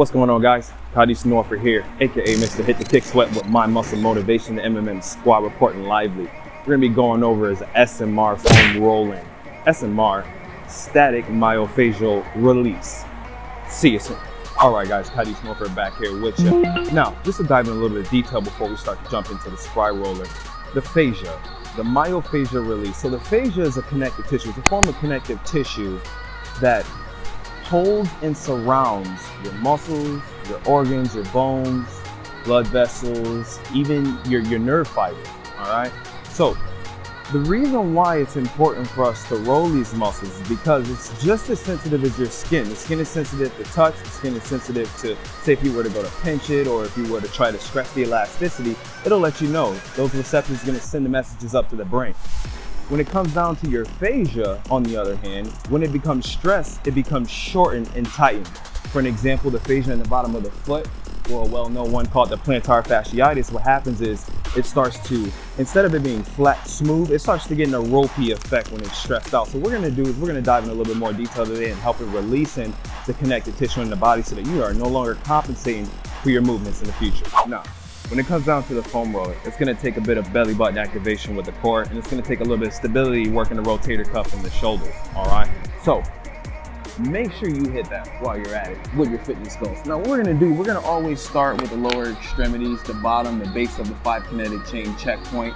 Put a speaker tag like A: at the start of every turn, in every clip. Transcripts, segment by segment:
A: What's going on, guys? Cadizsh Norford here, aka Mr. Hit the Kick Sweat with my muscle motivation, the MMMsquad reporting lively. We're gonna be going over is SMR foam rolling. SMR, static myofascial release. See you soon. All right, guys, Cadizsh Norford back here with you. Now, just to dive in a little bit of detail before we start to jump into the spry roller. The fascia, the myofascial release. So the fascia is a connective tissue. It's a form of connective tissue that holds and surrounds your muscles, your organs, your bones, blood vessels, even your nerve fibers, all right? So the reason why it's important for us to roll these muscles is because it's just as sensitive as your skin. The skin is sensitive to touch, the skin is sensitive to, say if you were to go to pinch it or if you were to try to stretch the elasticity, it'll let you know. Those receptors are gonna send the messages up to the brain. When it comes down to your fascia, on the other hand, when it becomes stressed, it becomes shortened and tightened. For an example, the fascia in the bottom of the foot, or a well-known one called the plantar fasciitis, what happens is it starts to, instead of it being flat, smooth, it starts to get in a ropey effect when it's stressed out. So what we're gonna do is we're gonna dive in a little bit more detail today and help it releasing the connective tissue in the body so that you are no longer compensating for your movements in the future. Now, when it comes down to the foam roller, it's gonna take a bit of belly button activation with the core, and it's gonna take a little bit of stability working the rotator cuff in the shoulders, all right? So make sure you hit that while you're at it with your fitness goals. Now what we're gonna do, we're gonna always start with the lower extremities, the bottom, the base of the 5 kinetic chain checkpoint.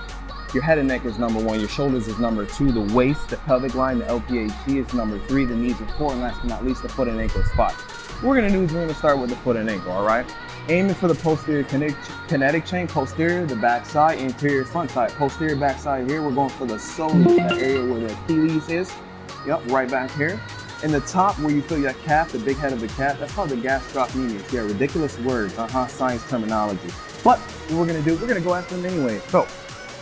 A: Your head and neck is number 1, your shoulders is number 2, the waist, the pelvic line, the LPAT is number 3, the knees are 4, and last but not least, the foot and ankle is 5. What we're gonna do is we're gonna start with the foot and ankle, all right? Aiming for the posterior kinetic chain, posterior, the back side, anterior, front side. Posterior back side here, we're going for the soleus, that area where the Achilles is. Yep, right back here. In the top where you feel your calf, the big head of the calf, that's called the gastrocnemius. Yeah, ridiculous words, science terminology. But what we're gonna do, we're gonna go after them anyway. So,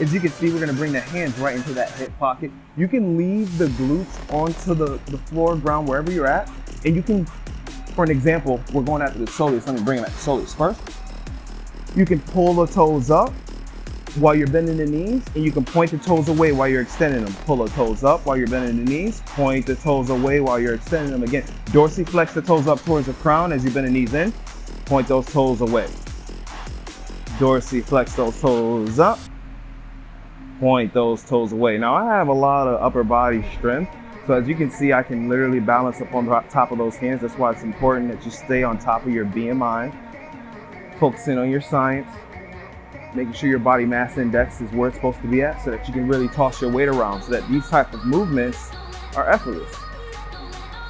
A: as you can see, we're gonna bring the hands right into that hip pocket. You can leave the glutes onto the floor, ground, wherever you're at, and you can, for an example, we're going after the soleus. Let me bring it back to soleus first. You can pull the toes up while you're bending the knees, and you can point the toes away while you're extending them. Pull the toes up while you're bending the knees, point the toes away while you're extending them again. Dorsiflex the toes up towards the crown as you bend the knees in, point those toes away. Dorsiflex those toes up, point those toes away. Now I have a lot of upper body strength, so as you can see, I can literally balance up on top of those hands. That's why it's important that you stay on top of your BMI, focusing on your science, making sure your body mass index is where it's supposed to be at so that you can really toss your weight around so that these type of movements are effortless.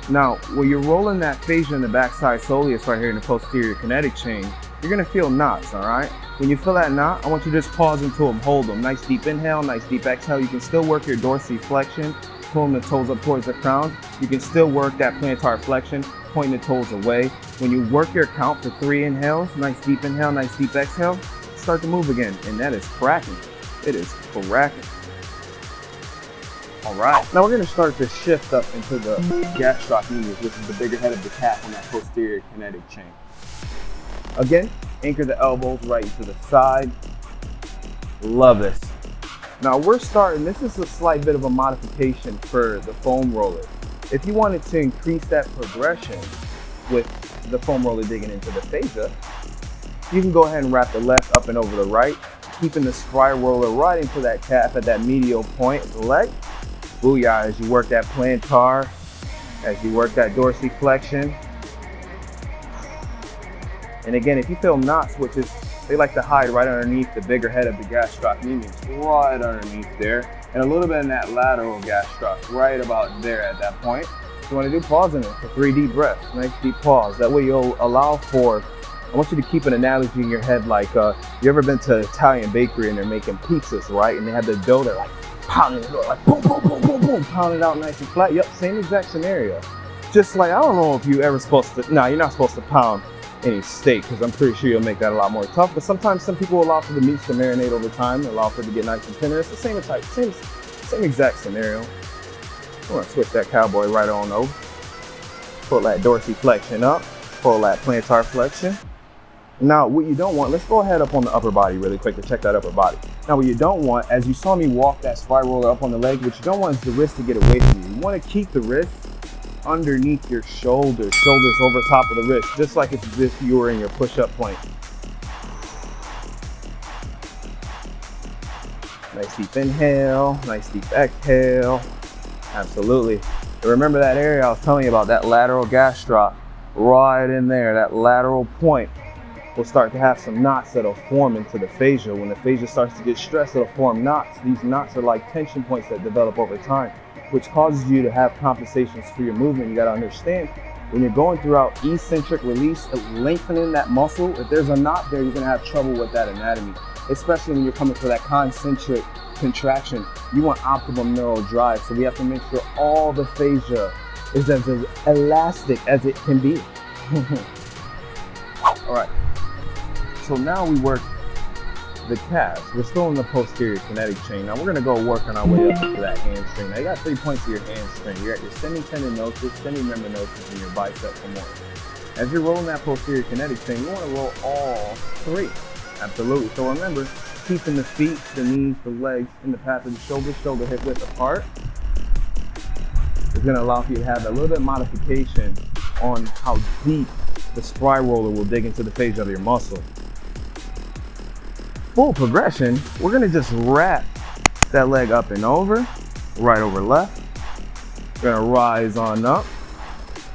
A: Now, when you're rolling that fascia in the backside soleus right here in the posterior kinetic chain, you're gonna feel knots, all right? When you feel that knot, I want you to just pause into them, hold them. Nice deep inhale, nice deep exhale. You can still work your dorsiflexion, pulling the toes up towards the crown. You can still work that plantar flexion, pointing the toes away. When you work your count for 3 inhales, nice deep inhale, nice deep exhale, start to move again, and that is cracking. It is cracking. All right, now we're gonna start to shift up into the gastrocnemius, which is the bigger head of the calf on that posterior kinetic chain. Again, anchor the elbows right to the side. Love this. Now we're starting, this is a slight bit of a modification for the foam roller. If you wanted to increase that progression with the foam roller digging into the fascia, you can go ahead and wrap the left up and over the right, keeping the spry roller right into that calf at that medial point of the leg. Booyah, as you work that plantar, as you work that dorsiflexion. And again, if you feel knots, which is, they like to hide right underneath the bigger head of the gastrocnemius, right underneath there, and a little bit in that lateral gastroc, right about there at that point. What you want to do, pause in it for 3 deep breaths, nice deep pause. That way you'll allow for, I want you to keep an analogy in your head like, you ever been to an Italian bakery and they're making pizzas, right? And they have the dough, they're like pounding the dough, like boom, boom, boom, boom, boom, pound it out nice and flat. Yep, same exact scenario. Just like, I don't know if you ever supposed to, no, you're not supposed to pound any steak because I'm pretty sure you'll make that a lot more tough. But sometimes some people allow for the meats to marinate over time, allow for it to get nice and tender. It's the same type, same exact scenario. I'm gonna switch that cowboy right on over. Pull that dorsiflexion up, pull that plantar flexion. Now, what you don't want, let's go ahead up on the upper body really quick to check that upper body. Now, what you don't want, as you saw me walk that spy roller up on the leg, what you don't want is the wrist to get away from you. You want to keep the wrist underneath your shoulders, shoulders over top of the wrist, just like it's as if you were in your push-up plank. Nice deep inhale, nice deep exhale. Absolutely. And remember that area I was telling you about, that lateral gastroc, right in there, that lateral point. We'll start to have some knots that'll form into the fascia. When the fascia starts to get stressed, it'll form knots. These knots are like tension points that develop over time, which causes you to have compensations for your movement. You gotta understand, when you're going throughout eccentric release, lengthening that muscle, if there's a knot there, you're gonna have trouble with that anatomy, especially when you're coming for that concentric contraction. You want optimal neural drive, so we have to make sure all the fascia is as elastic as it can be. All right. So now we work the calves. We're still in the posterior kinetic chain. Now we're gonna go work on our way up to that hamstring. Now you got 3 points of your hamstring. You're at your semitendinosus, semimembranosus, and your bicep femoris. As you're rolling that posterior kinetic chain, you wanna roll all 3. Absolutely. So remember, keeping the feet, the knees, the legs in the path of the shoulder, shoulder hip width apart, is gonna allow you to have a little bit of modification on how deep the spry roller will dig into the fascia of your muscle. Full progression, we're gonna just wrap that leg up and over, right over left. We're gonna rise on up,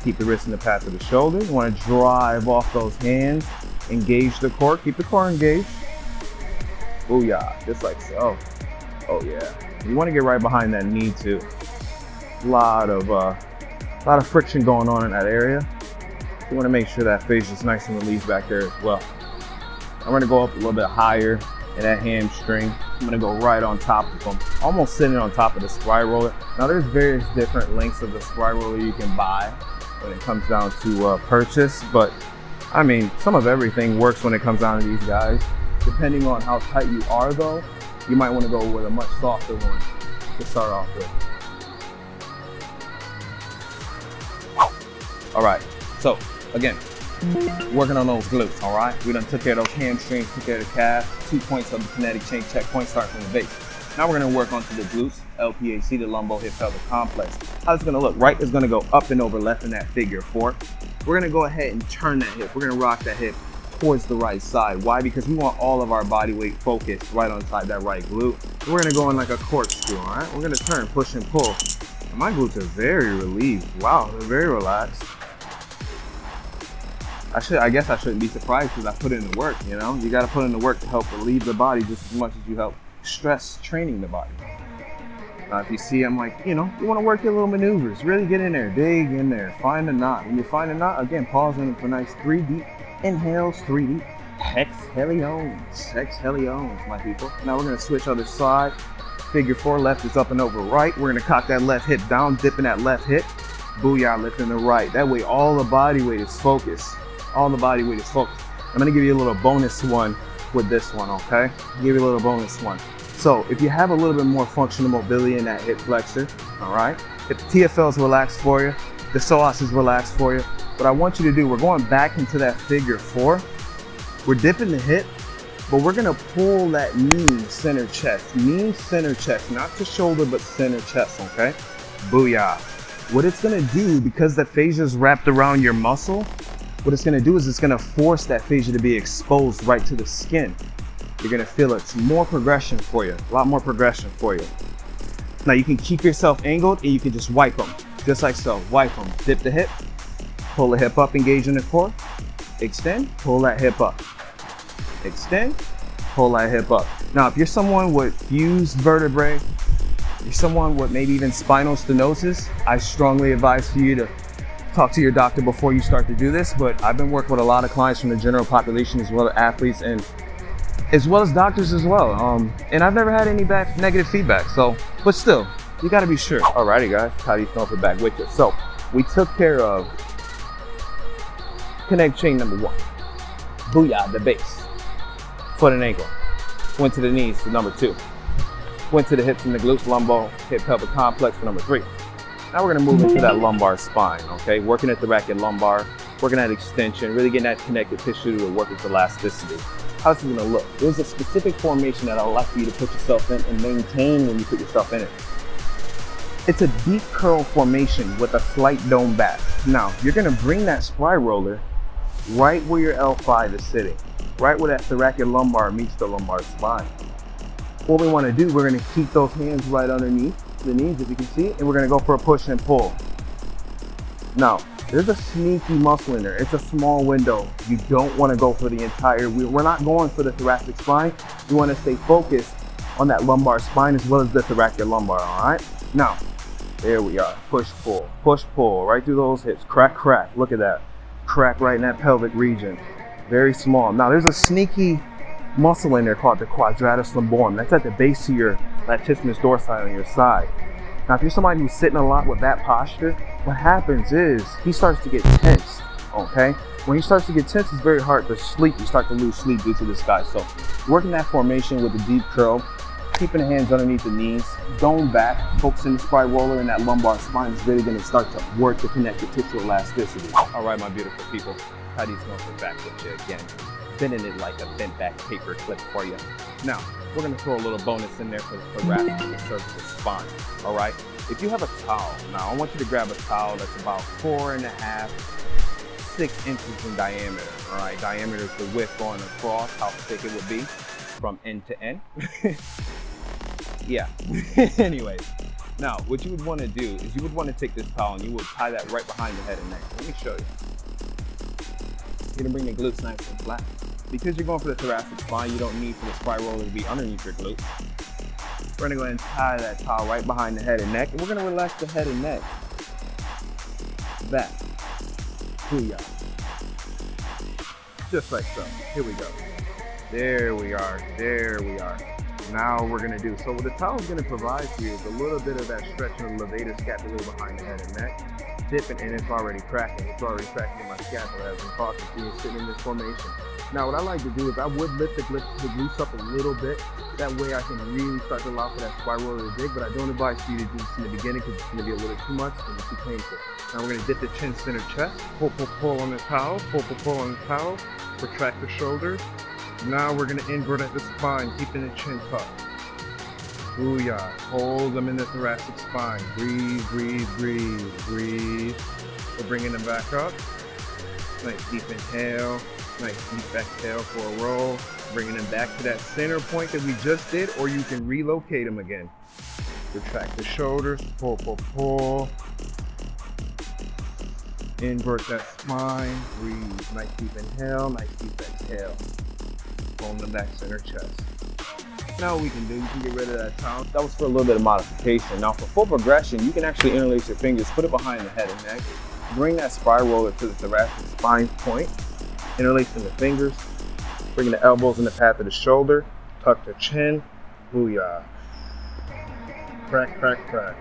A: keep the wrist in the path of the shoulder. You wanna drive off those hands, engage the core, keep the core engaged. Booyah, just like so. Oh yeah. You wanna get right behind that knee too. A lot of friction going on in that area. You wanna make sure that fascia is nice and released back there as well. I'm gonna go up a little bit higher in that hamstring. I'm gonna go right on top of them, almost sitting on top of the spry roller. Now there's various different lengths of the spry roller you can buy when it comes down to purchase, but I mean, some of everything works when it comes down to these guys. Depending on how tight you are though, you might wanna go with a much softer one to start off with. All right, so again, working on those glutes, all right? We done took care of those hamstrings, took care of the calf, 2 points of the kinetic chain checkpoint starting from the base. Now we're gonna work onto the glutes, LPAC, the lumbo-hip-pelvic complex. How it's gonna look, right is gonna go up and over left in that figure 4. We're gonna go ahead and turn that hip. We're gonna rock that hip towards the right side. Why? Because we want all of our body weight focused right on inside that right glute. We're gonna go in like a corkscrew, all right? We're gonna turn, push and pull. And my glutes are very relieved. Wow, they're very relaxed. I guess I shouldn't be surprised because I put in the work, you know? You gotta put in the work to help relieve the body just as much as you help stress training the body. If you see, I'm like, you know, you wanna work your little maneuvers, really get in there, dig in there, find a knot. When you find a knot, again, pause in for nice 3 deep inhales, 3 deep exhaleons, my people. Now we're gonna switch other side. Figure 4, left is up and over right. We're gonna cock that left hip down, dipping that left hip. Booyah, lifting the right. That way all the body weight is focused. All the body weight is focused. I'm gonna give you a little bonus one with this one, okay? Give you a little bonus one. So if you have a little bit more functional mobility in that hip flexor, all right? If the TFL is relaxed for you, the psoas is relaxed for you, what I want you to do, we're going back into that figure 4. We're dipping the hip, but we're gonna pull that knee center chest. Knee center chest, not the shoulder, but center chest, okay? Booyah. What it's gonna do, because the fascia is wrapped around your muscle, what it's gonna do is it's gonna force that fascia to be exposed right to the skin. You're gonna feel it's more progression for you, a lot more progression for you. Now you can keep yourself angled and you can just wipe them, just like so, wipe them. Dip the hip, pull the hip up, engage in the core, extend, pull that hip up. Extend, pull that hip up. Now if you're someone with fused vertebrae, you're someone with maybe even spinal stenosis, I strongly advise for you to talk to your doctor before you start to do this, but I've been working with a lot of clients from the general population as well as athletes and as well as doctors as well. And I've never had any negative feedback, so, but still, you gotta be sure. Alrighty guys, Cadizsh Norford back with you. So, we took care of connect chain number 1. Booyah, the base. Foot and ankle. Went to the knees for number 2. Went to the hips and the glutes, lumbo, hip pelvic complex for number 3. Now we're gonna move into that lumbar spine, okay? Working at the thoracic lumbar, working at extension, really getting that connective tissue to work with elasticity. How's it gonna look? There's a specific formation that I'd like for you to put yourself in and maintain when you put yourself in it. It's a deep curl formation with a slight dome back. Now, you're gonna bring that spy roller right where your L5 is sitting, right where that thoracic lumbar meets the lumbar spine. What we wanna do, we're gonna keep those hands right underneath the knees, if you can see, and we're gonna go for a push and pull. Now, there's a sneaky muscle in there. It's a small window. You don't wanna go for the entire, we're not going for the thoracic spine. We wanna stay focused on that lumbar spine as well as the thoracic lumbar, all right? Now, there we are, push, pull, right through those hips, crack, crack, look at that. Crack right in that pelvic region, very small. Now there's a sneaky muscle in there called the quadratus lumborum. That's at the base of your latissimus dorsi on your side. Now if you're somebody who's sitting a lot with that posture, what happens is he starts to get tense, okay? When he starts to get tense, it's very hard to sleep. You start to lose sleep due to this guy. So working that formation with a deep curl, keeping the hands underneath the knees, dome back, focusing the spine roller and that lumbar spine is really gonna start to work to connect the tissue elasticity. All right, my beautiful people, Cadizsh Norford back with you again. Bending it like a bent back paper clip for you. Now, we're gonna throw a little bonus in there for the thoracic and the cervical spine, all right? If you have a towel, now I want you to grab a towel that's about 4.5, 6 inches in diameter, all right? Diameter is the width going across, how thick it would be from end to end. Yeah, anyways. Now, what you would want to do is you would want to take this towel and you would tie that right behind the head and neck. Let me show you. You're gonna bring the glutes nice and flat. Because you're going for the thoracic spine, you don't need for the spine roller to be underneath your glutes. We're gonna go ahead and tie that towel right behind the head and neck, and we're gonna relax the head and neck back. Booyah. Just like so. Here we go. There we are, there we are. Now we're gonna do, so what the towel is gonna provide for you is a little bit of that stretch of the levator scapula behind the head and neck. Dipping, and it's already cracking. It's already cracking in my scapula as I'm talking to you, sitting in this formation. Now what I like to do is I would lift the glutes up a little bit. That way I can really start to allow for that spine roller to dig, but I don't advise you to do this in the beginning because it's gonna be a little too much and it's too painful. Now we're gonna dip the chin, center, chest, pull, pull, pull on the towel, pull, pull, pull on the towel, retract the shoulders. Now we're gonna invert at the spine, keeping the chin tucked. Booyah. Hold them in the thoracic spine. Breathe, breathe, breathe, breathe. We're bringing them back up. Nice deep inhale. Nice deep exhale for a roll. Bringing them back to that center point that we just did, or you can relocate them again. Retract the shoulders. Pull, pull, pull. Invert that spine. Breathe. Nice deep inhale. Nice deep exhale. On the back center chest. Now what we can do, you can get rid of that towel. That was for a little bit of modification. Now for full progression, you can actually interlace your fingers, put it behind the head and neck, bring that spine roller to the thoracic spine point, interlacing the fingers, bringing the elbows in the path of the shoulder, tuck the chin, booyah. Crack, crack, crack.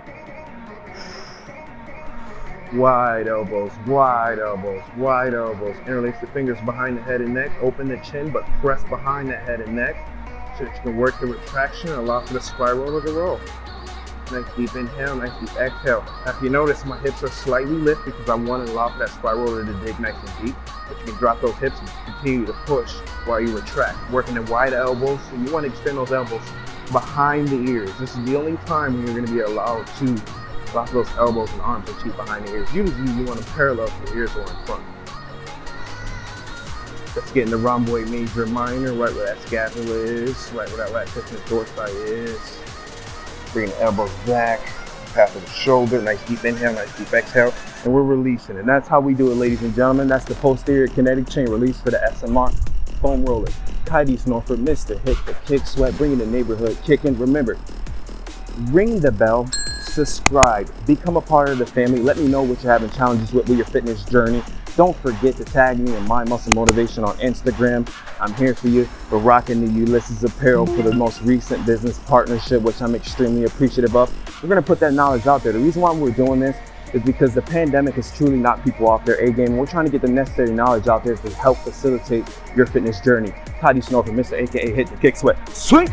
A: Wide elbows, wide elbows, wide elbows. Interlace the fingers behind the head and neck. Open the chin, but press behind the head and neck so that you can work the retraction and allow for the spine roller to roll. Nice deep inhale, nice deep exhale. Now if you notice, my hips are slightly lifted because I want to allow for that spine roller to dig nice and deep. But you can drop those hips and continue to push while you retract. Working the wide elbows, so you want to extend those elbows behind the ears. This is the only time when you're going to be allowed to lock those elbows and arms and cheek behind the ears. Usually you want them parallel to the ears or in front. Let's get in the rhomboid major minor, right where that scapula is, right where that latissimus dorsi is. Bring the elbows back, path of the shoulder, nice deep inhale, nice deep exhale, and we're releasing. And that's how we do it, ladies and gentlemen. That's the posterior kinetic chain release for the SMR foam roller. Cadizsh Norford, Mr. Hit the Kick Sweat, bringing the neighborhood kicking. Remember, ring the bell, subscribe, become a part of the family. Let me know what you're having challenges with your fitness journey. Don't forget to tag me in My Muscle Motivation on Instagram. I'm here for you. We're rocking the Ulysses apparel for the most recent business partnership, which I'm extremely appreciative of. We're gonna put that knowledge out there. The reason why we're doing this is because the pandemic has truly knocked people off their A game. And we're trying to get the necessary knowledge out there to help facilitate your fitness journey. Cadizsh Norford, Mr. AKA Hit the Kick Sweat. Sweet!